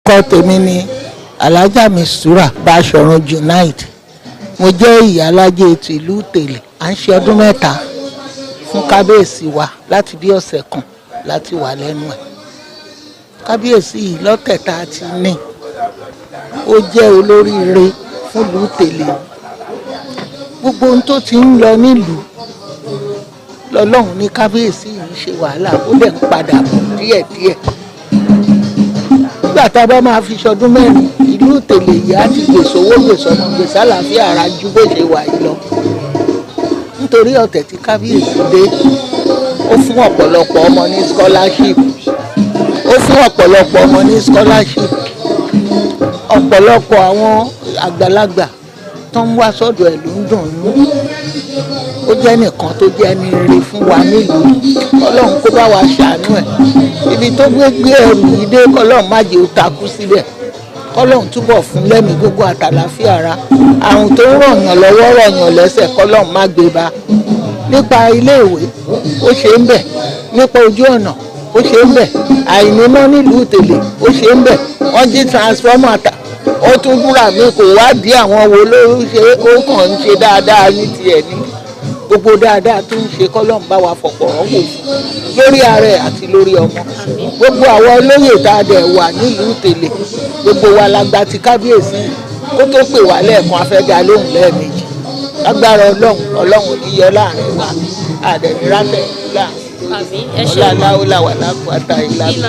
Orúkọ tèmi ni Alhaja Mistura Basọ̀run Junaid. Mo jẹ́ ìyálájé ti ìlú Ìtèlè. À ń ṣe ọdún mẹ́ta fún kábíyèsí wa láti bí ọ̀sẹ̀ kan láti wà lẹ́nu ẹ̀. Kábíyèsí yìí lọ́tẹ̀ta ti ní. Ó jẹ́ olóríire fún ìlú Ìtèlè. Gbogbo ohun tó ti ń lọ nílùú lọ́lọ́run ní kábíyèsí yìí ṣe wàhálà, ó dẹ̀ ń padà bọ̀ díẹ̀díẹ̀. Nígbà tá a bá máa fi ṣọdún mẹ́rin, ìlú Ìtèlè yìí á ti gbèsè owó gbèsè ọmọ gbèsè àlàáfíà ara ju bó ṣe wà yìí lọ. Nítorí ọ̀tẹ̀ tí kábíyèsí dé, ó fún ọ̀pọ̀lọpọ̀ ọmọ ní scholarship. Ọ̀pọ̀lọpọ̀ àwọn àgbàlagbà tó ń wá sọ́dọ̀ ẹ̀ ló ń dùn ún. Ó jẹ́ nìkan tó jẹ́ ní rere fún wa nílùú. Ọlọ́run kó bá wa ṣàánú ẹ̀. Ibi tó gbé ẹrù yìí dé, kọ́lọ́run má jẹ́ ó takú síbẹ̀. Kọ́lọ́run túbọ̀ fún lẹ́mìí gbogbo àtàlàfíà ara. Àrùn tó ń rọ̀yàn lọ́wọ́ rọ̀yàn lẹ́sẹ̀, kọ́lọ́run má gbé bá. Nípa iléèwé, ó ṣe ń bẹ̀. Nípa ojú ọ̀nà, ó ṣe ń bẹ̀. Àìníná nílùú Ìtèlè, ó ṣe ń bẹ̀. Wọ́n jí transformer tà. Ó tún búra mi kò wádìí àwọn wo ló ṣe ó kàn ń ṣe dáadáa ní tiẹ̀ ní. Gbogbo dáadáa tó ń ṣe kọ́lọ́run bá wa fọ̀pọ̀ rọ́wọ́ fún lórí ààrẹ àti lórí ọmọ. Gbogbo àwọn olóyè tá a dẹ̀ wà nílùú Ìtèlè, gbogbo wa la gba ti kábíyèsí kó tó pè wá lẹ́ẹ̀kan afẹ́gà lóhùn lẹ́ẹ̀mejì. Lágbára Ọlọ́run ní yọ láàrin wa àdẹ̀nirátẹ̀ láàrin. Ọlá aláwọ̀ làwà lápò àtàyè lábẹ́.